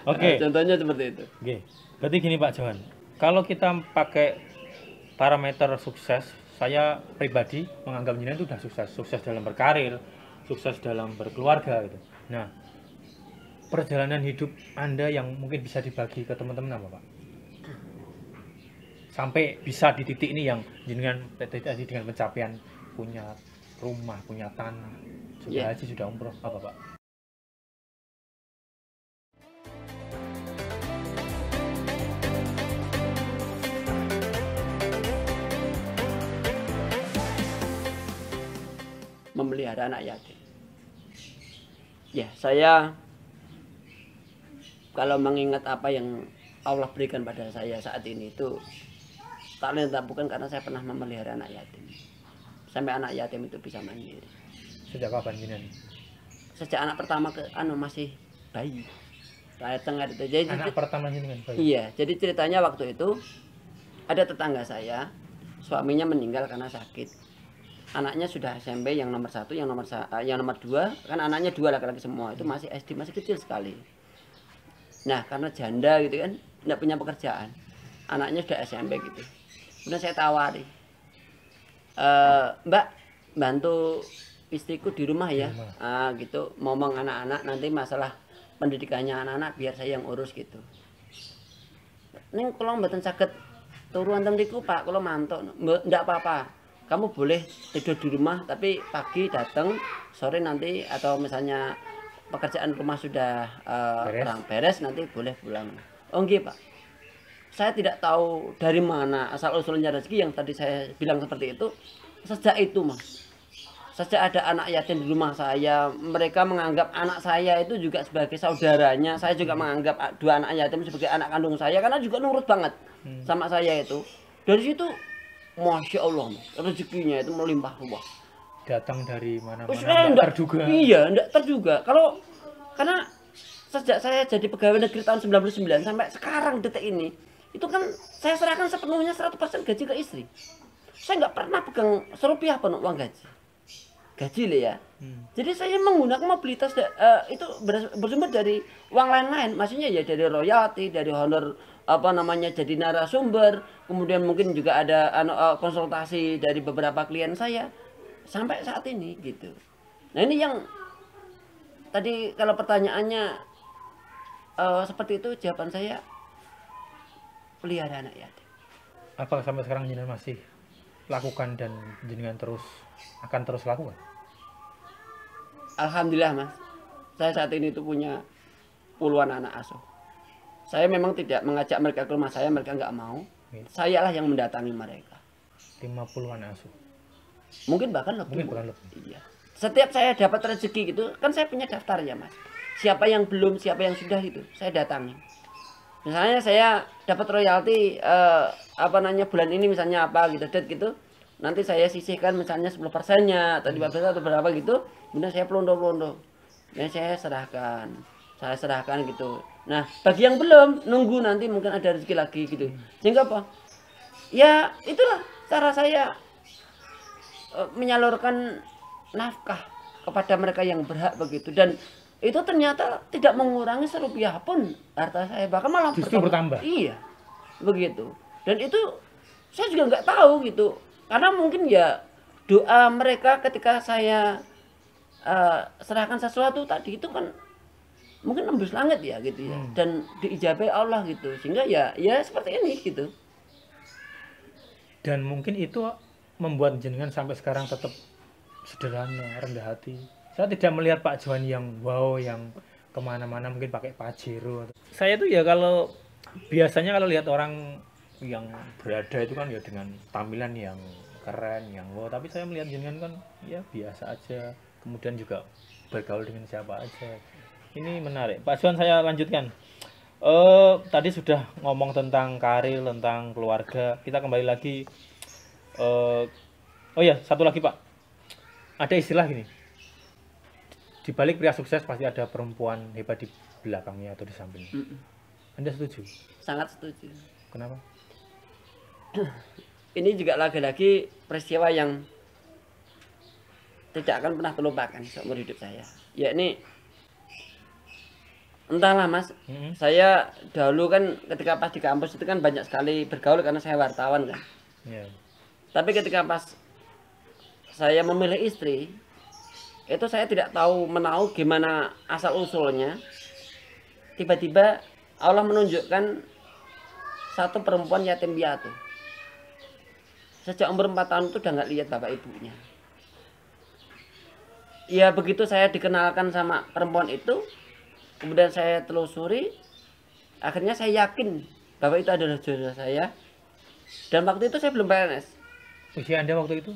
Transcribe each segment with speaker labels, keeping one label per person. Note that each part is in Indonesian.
Speaker 1: Oke.
Speaker 2: Contohnya seperti itu.
Speaker 1: Oke. Berarti gini Pak Johan, kalau kita pakai parameter sukses, saya pribadi menganggap jenengan itu sudah sukses, sukses dalam berkarir, sukses dalam berkeluarga gitu. Nah, perjalanan hidup Anda yang mungkin bisa dibagi ke teman-teman apa Pak? Sampai bisa di titik ini yang jenengan tadi dengan pencapaian punya rumah, punya tanah, sudah haji, sudah umroh, apa Pak?
Speaker 2: Memelihara anak yatim. Ya, saya kalau mengingat apa yang Allah berikan pada saya saat ini itu talenta bukan karena saya pernah memelihara anak yatim. Sampai anak yatim itu bisa mandiri.
Speaker 1: Sejak kapan jenengan?
Speaker 2: Sejak anak pertama masih bayi. Saya tengah itu. Jadi,
Speaker 1: anak pertama jenengan bayi.
Speaker 2: Iya, jadi ceritanya waktu itu ada tetangga saya, suaminya meninggal karena sakit. Anaknya sudah SMP, yang nomor 1, yang nomor 2, kan anaknya 2 laki-laki semua, itu masih SD, masih kecil sekali. Nah, karena janda gitu kan, tidak punya pekerjaan, anaknya sudah SMP gitu. Kemudian saya tawari, Mbak, bantu istriku di rumah ya, gitu, ngomong anak-anak nanti masalah pendidikannya anak-anak biar saya yang urus gitu. Ning kalau mboten saged turu wonten mriku Pak, kalau mantuk, ndak apa-apa. Kamu boleh tidur di rumah tapi pagi datang, sore nanti atau misalnya pekerjaan rumah sudah beres nanti boleh pulang. Oh nggih Pak. Saya tidak tahu dari mana asal usulnya rezeki yang tadi saya bilang seperti itu. Sejak itu Mas, sejak ada anak yatim di rumah saya, mereka menganggap anak saya itu juga sebagai saudaranya. Saya juga menganggap 2 anak yatim sebagai anak kandung saya karena juga nurut banget sama saya itu. Dari situ Masya Allah, rezekinya itu melimpah ruah.
Speaker 1: Datang dari mana-mana, enggak terduga.
Speaker 2: Iya, enggak terduga. Karena sejak saya jadi pegawai negeri tahun 99 sampai sekarang detik ini, itu kan saya serahkan sepenuhnya 100% gaji ke istri. Saya nggak pernah pegang serupiah pun uang gaji lah ya. Jadi saya menggunakan mobilitas itu bersumber dari uang lain-lain, maksudnya ya dari royalti, dari honor jadi narasumber, kemudian mungkin juga ada konsultasi dari beberapa klien saya sampai saat ini gitu. Nah ini yang tadi kalau pertanyaannya seperti itu, jawaban saya pelihara anak yatim.
Speaker 1: Apakah sampai sekarang jenengan masih lakukan dan jenengan akan terus lakukan?
Speaker 2: Alhamdulillah Mas, saya saat ini tuh punya puluhan anak asuh. Saya memang tidak mengajak mereka ke rumah saya, mereka nggak mau. Sayalah yang mendatangi mereka.
Speaker 1: 50-an asuh.
Speaker 2: Mungkin bahkan lebih.
Speaker 1: Mungkin bahkan lebih.
Speaker 2: Iya. Setiap saya dapat rezeki gitu, kan saya punya daftar ya Mas. Siapa yang belum, siapa yang sudah itu, saya datangi. Misalnya saya dapat royalti bulan ini misalnya apa gitu, nanti saya sisihkan misalnya 10%-nya atau 15% atau berapa gitu, kemudian saya pelondo-pelondo. Nah, saya serahkan gitu. Nah, bagi yang belum, nunggu nanti mungkin ada rezeki lagi gitu. Sehingga apa? Ya, itulah cara saya menyalurkan nafkah kepada mereka yang berhak begitu. Dan itu ternyata tidak mengurangi serupiah pun harta saya, bahkan malah
Speaker 1: justru bertambah.
Speaker 2: Iya, begitu. Dan itu saya juga nggak tahu gitu, karena mungkin ya doa mereka ketika saya serahkan sesuatu tadi itu kan mungkin nembus langit ya gitu ya, dan diijabai Allah gitu, sehingga ya seperti ini gitu.
Speaker 1: Dan mungkin itu membuat jenengan sampai sekarang tetap sederhana, rendah hati. Saya tidak melihat Pak Johan yang wow, yang kemana-mana mungkin pakai Pajero. Saya tuh ya kalau biasanya kalau lihat orang yang berada itu kan ya dengan tampilan yang keren, yang wow. Tapi saya melihat jenengan kan ya biasa aja. Kemudian juga bergaul dengan siapa aja. Ini menarik. Pak Johan, saya lanjutkan. Tadi sudah ngomong tentang karir, tentang keluarga. Kita kembali lagi. Oh ya, satu lagi Pak. Ada istilah gini. Di balik pria sukses pasti ada perempuan hebat di belakangnya atau di sampingnya. Anda setuju? Sangat
Speaker 2: setuju.
Speaker 1: Kenapa?
Speaker 2: Ini juga lagi-lagi peristiwa yang tidak akan pernah terlupakan seumur hidup saya. Yakni Entahlah Mas, saya dahulu kan ketika pas di kampus itu kan banyak sekali bergaul karena saya wartawan kan.
Speaker 1: Ya.
Speaker 2: Tapi ketika pas saya memilih istri, itu saya tidak tahu menahu gimana asal usulnya. Tiba-tiba Allah menunjukkan satu perempuan yatim piatu. Sejak umur 4 tahun itu udah nggak lihat bapak ibunya. Ya begitu saya dikenalkan sama perempuan itu, kemudian saya telusuri, akhirnya saya yakin bahwa itu adalah jodoh saya. Dan waktu itu saya belum PNS.
Speaker 1: Usia Anda waktu itu?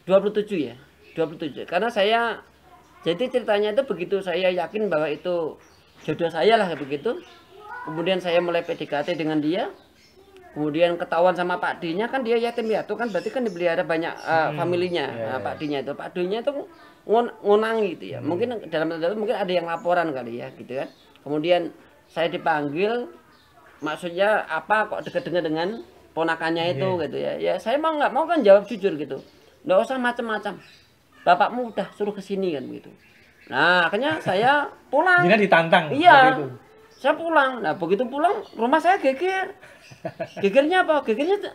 Speaker 2: 27 ya, 27. Karena saya, jadi ceritanya itu begitu saya yakin bahwa itu jodoh saya lah begitu. Kemudian saya mulai PDKT dengan dia. Kemudian ketahuan sama Pak D-nya, kan dia yatim piatu kan, berarti kan dipelihara banyak familinya. Nah, Pak D-nya itu ngunangi gitu ya. Mungkin dalam tanda mungkin ada yang laporan kali ya gitu kan. Kemudian saya dipanggil, maksudnya apa kok deket dengan ponakannya itu gitu ya. Ya saya mau nggak mau kan jawab jujur gitu. Nggak usah macam-macam. Bapakmu udah suruh kesini kan begitu. Nah akhirnya saya pulang.
Speaker 1: Jadi ditantang.
Speaker 2: Iya. Saya pulang. Nah begitu pulang rumah saya geger. Gegernya apa? Gegernya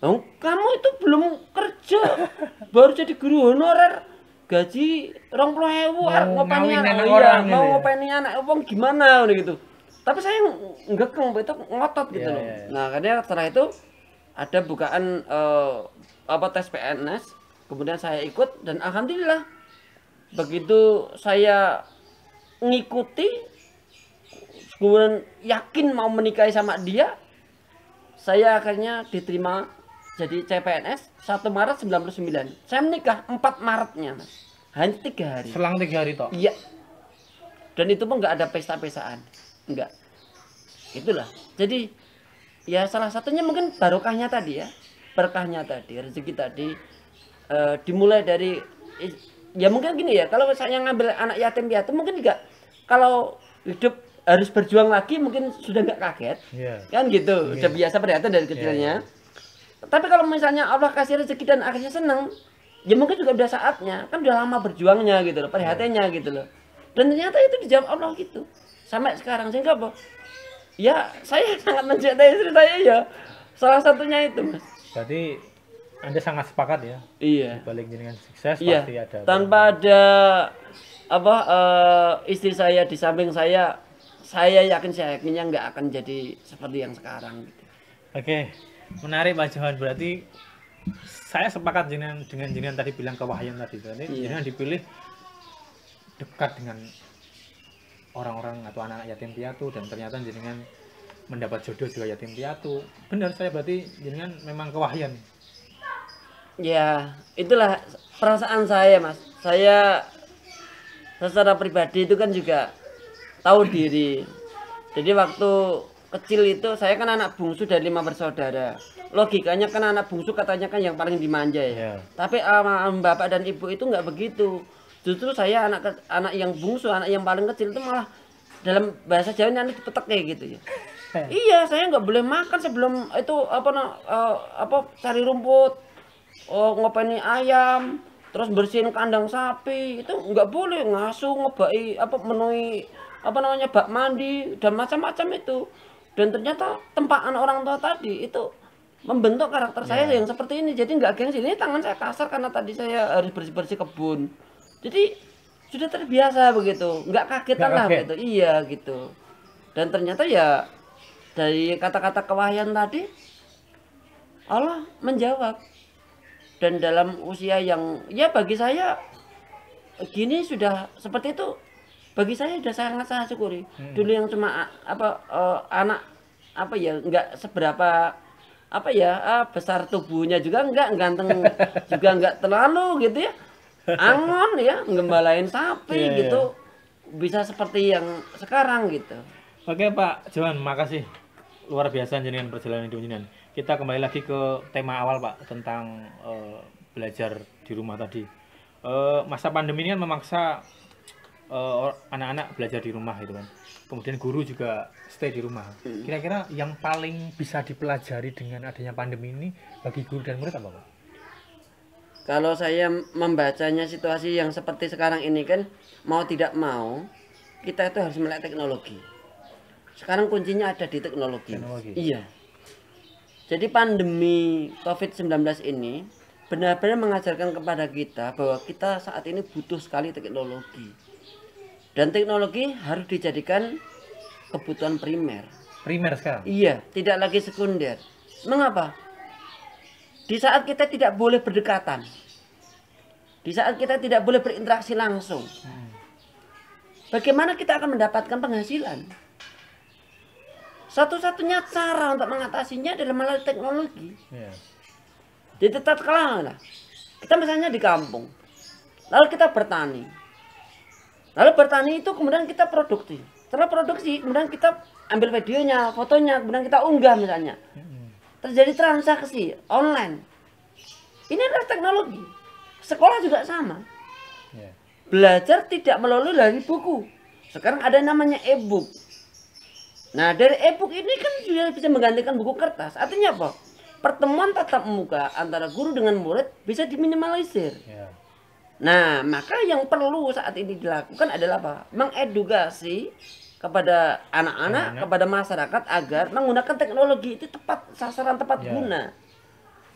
Speaker 2: oh, kamu itu belum kerja, baru jadi guru honorer, gaji 20.000 ngopeni anak orang, mau ngopeni anak wong gimana gitu. Tapi saya ngekeng itu ngotot gitu loh. Nah karena setelah itu ada bukaan tes PNS, kemudian saya ikut dan alhamdulillah begitu saya ngikuti, kemudian yakin mau menikahi sama dia, saya akhirnya diterima jadi CPNS 1 Maret 99. Saya menikah 4 Maretnya, Mas. Hanya 3 hari.
Speaker 1: Selang 3 hari toh?
Speaker 2: Iya. Dan itu pun nggak ada pesta-pestaan. Enggak. Itulah. Jadi ya salah satunya mungkin barokahnya tadi ya. Berkahnya tadi, rezeki tadi dimulai dari ya mungkin gini ya, kalau saya ngambil anak yatim piatu mungkin juga kalau hidup harus berjuang lagi mungkin sudah nggak kaget, kan gitu, udah biasa perhatian dari kecilnya. Tapi kalau misalnya Allah kasih rezeki dan akhirnya seneng, ya mungkin juga udah saatnya, kan udah lama berjuangnya gitu loh, perhatiannya gitu loh. Dan ternyata itu dijawab Allah gitu, sampai sekarang sehingga apa? Ya saya sangat mencintai istri saya ya, salah satunya itu Mas.
Speaker 1: Berarti Anda sangat sepakat ya?
Speaker 2: Iya.
Speaker 1: Dibalik dengan sukses
Speaker 2: iya.
Speaker 1: Pasti ada.
Speaker 2: Tanpa ada istri saya di samping saya yakinnya nggak akan jadi seperti yang sekarang gitu.
Speaker 1: Oke, menarik Pak Johan. Berarti saya sepakat dengan jenengan tadi bilang kewahyan tadi. Berarti jenengan dipilih dekat dengan orang-orang atau anak-anak yatim piatu dan ternyata jenengan mendapat jodoh juga yatim piatu. Benar saya berarti jenengan memang kewahyan.
Speaker 2: Ya, itulah perasaan saya, Mas. Saya secara pribadi itu kan juga tahu diri. Jadi waktu kecil itu saya kan anak bungsu dari 5 bersaudara. Logikanya kan anak bungsu katanya kan yang paling dimanja ya. Tapi bapak dan ibu itu nggak begitu. Justru saya anak yang bungsu, anak yang paling kecil itu malah dalam bahasa Jawa ini dipetek kayak gitu ya. Iya, saya nggak boleh makan sebelum itu cari rumput, ngopeni ayam, terus bersihin kandang sapi, itu nggak boleh ngasuh, ngebai menuhi bak mandi dan macam-macam itu. Dan ternyata tempaan orang tua tadi itu membentuk karakter saya yang seperti ini. Jadi nggak gengsi, ini tangan saya kasar karena tadi saya harus bersih-bersih kebun. Jadi sudah terbiasa begitu, nggak kaget lah gitu. Iya gitu. Dan ternyata ya dari kata-kata kewahyan tadi Allah menjawab. Dan dalam usia yang ya bagi saya gini sudah seperti itu, bagi saya sudah sangat syukuri. Dulu yang cuma anak nggak seberapa besar tubuhnya juga nggak ganteng juga nggak terlalu gitu ya, angon ya ngembalain sapi gitu, bisa seperti yang sekarang gitu.
Speaker 1: Oke Pak Johan, makasih luar biasa jenengan perjalanan hidup jenengan. Kita kembali lagi ke tema awal Pak tentang belajar di rumah tadi. Masa pandemi ini kan memaksa anak-anak belajar di rumah gitu kan. Kemudian guru juga stay di rumah. Kira-kira yang paling bisa dipelajari dengan adanya pandemi ini bagi guru dan murid apa Pak?
Speaker 2: Kalau saya membacanya situasi yang seperti sekarang ini kan, mau tidak mau kita itu harus melek teknologi. Sekarang kuncinya ada di teknologi. Iya. Jadi pandemi COVID-19 ini benar-benar mengajarkan kepada kita bahwa kita saat ini butuh sekali teknologi. Dan teknologi harus dijadikan kebutuhan primer.
Speaker 1: Primer sekarang?
Speaker 2: Iya, tidak lagi sekunder. Mengapa? Di saat kita tidak boleh berdekatan, di saat kita tidak boleh berinteraksi langsung, bagaimana kita akan mendapatkan penghasilan? Satu-satunya cara untuk mengatasinya adalah melalui teknologi. Jadi tatkala kita misalnya di kampung, lalu kita bertani, lalu bertani itu kemudian kita produksi. Setelah produksi, kemudian kita ambil videonya, fotonya, kemudian kita unggah misalnya. Terjadi transaksi online. Ini adalah teknologi. Sekolah juga sama. Belajar tidak melalui dari buku. Sekarang ada namanya e-book. Nah, dari e-book ini kan sudah bisa menggantikan buku kertas. Artinya apa? Pertemuan tatap muka antara guru dengan murid bisa diminimalisir. Nah, maka yang perlu saat ini dilakukan adalah apa? Mengedukasi kepada anak-anak, kepada masyarakat agar menggunakan teknologi itu tepat sasaran, tepat guna.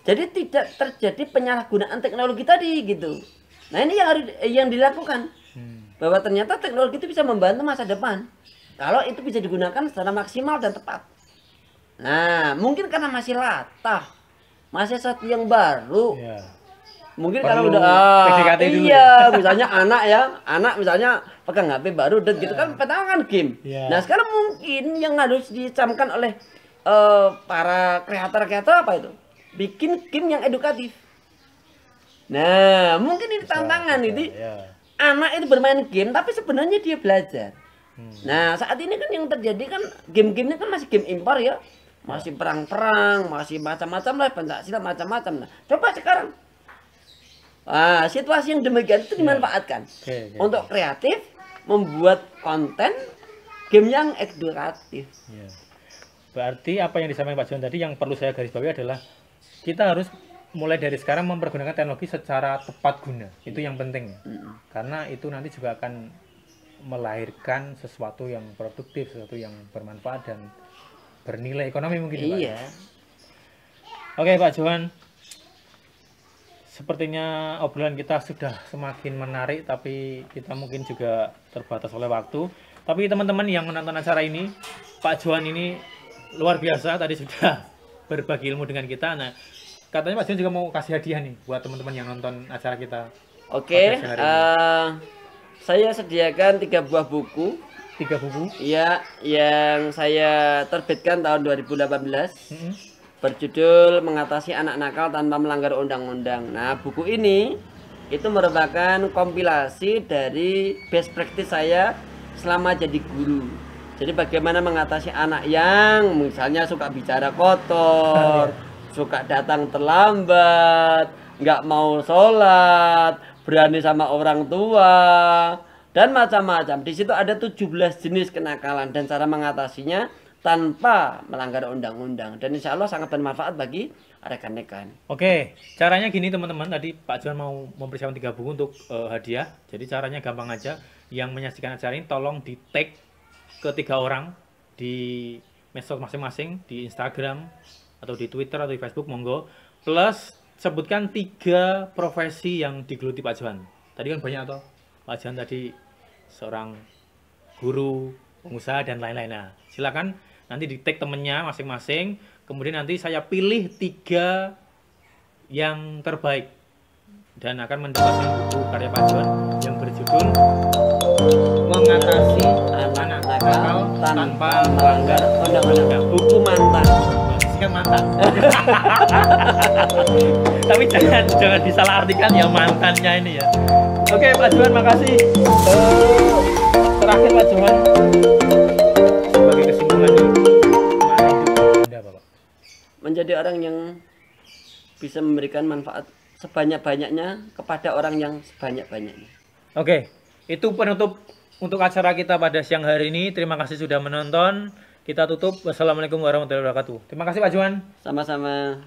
Speaker 2: Jadi tidak terjadi penyalahgunaan teknologi tadi gitu. Nah, ini yang harus yang dilakukan. Bahwa ternyata teknologi itu bisa membantu masa depan kalau itu bisa digunakan secara maksimal dan tepat. Nah, mungkin karena masih latah, masih satu yang baru. Mungkin kalau udah iya, misalnya anak misalnya pegang HP baru dan gitu kan pertama kan game. Nah, sekarang mungkin yang harus dicamkan oleh para kreator apa itu? Bikin game yang edukatif. Nah, mungkin ini tantangan ini. Anak itu bermain game tapi sebenarnya dia belajar. Nah, saat ini kan yang terjadi kan game-gamenya kan masih game impor ya. Masih perang-perang, masih macam-macam lah, Pancasila macam-macam. Nah, coba sekarang situasi yang demikian itu dimanfaatkan untuk kreatif, membuat konten game yang edukatif.
Speaker 1: Berarti apa yang disampaikan Pak Juan tadi yang perlu saya garis bawahi adalah kita harus mulai dari sekarang mempergunakan teknologi secara tepat guna. Itu yang penting. Karena itu nanti juga akan melahirkan sesuatu yang produktif, sesuatu yang bermanfaat dan bernilai ekonomi mungkin.
Speaker 2: Iya.
Speaker 1: Oke Pak Juan. Sepertinya obrolan kita sudah semakin menarik, tapi kita mungkin juga terbatas oleh waktu. Tapi teman-teman yang menonton acara ini, Pak Juan ini luar biasa, tadi sudah berbagi ilmu dengan kita. Nah, katanya Pak Juan juga mau kasih hadiah nih buat teman-teman yang nonton acara kita.
Speaker 2: Oke, saya sediakan 3 buah buku.
Speaker 1: 3 buku?
Speaker 2: Iya, yang saya terbitkan tahun 2018. Berjudul Mengatasi Anak Nakal Tanpa Melanggar Undang-Undang. Nah, buku ini itu merupakan kompilasi dari best practice saya selama jadi guru. Jadi bagaimana mengatasi anak yang misalnya suka bicara kotor, suka datang terlambat, nggak mau sholat, berani sama orang tua, dan macam-macam. Di situ ada 17 jenis kenakalan dan cara mengatasinya tanpa melanggar undang-undang, dan insya Allah sangat bermanfaat bagi rekan-rekan.
Speaker 1: Oke, caranya gini teman-teman, tadi Pak Juan mau mempersiapkan 3 buku untuk hadiah. Jadi caranya gampang aja, yang menyaksikan acara ini tolong di tag ke 3 orang di medsos masing-masing, di Instagram atau di Twitter atau di Facebook, monggo. Plus sebutkan 3 profesi yang digeluti Pak Juan. Tadi kan banyak toh, Pak Juan tadi seorang guru, pengusaha dan lain-lain. Nah, silakan nanti di tag temennya masing-masing, kemudian nanti saya pilih 3 yang terbaik dan akan mendapatkan buku karya Pak Juan yang berjudul Mengatasi Anak Nakal Tanpa Melanggar Undang-Undang.
Speaker 2: Buku mantan.
Speaker 1: Kan mantan. Tapi jangan disalahartikan ya mantannya ini ya. Oke Pak Juan, makasih. Terakhir Pak Juan, sebagai kesimpulannya,
Speaker 2: menjadi orang yang bisa memberikan manfaat sebanyak-banyaknya kepada orang yang sebanyak-banyaknya.
Speaker 1: Oke, itu penutup untuk acara kita pada siang hari ini. Terima kasih sudah menonton. Kita tutup. Wassalamualaikum warahmatullahi wabarakatuh. Terima kasih Pak Juan.
Speaker 2: Sama-sama.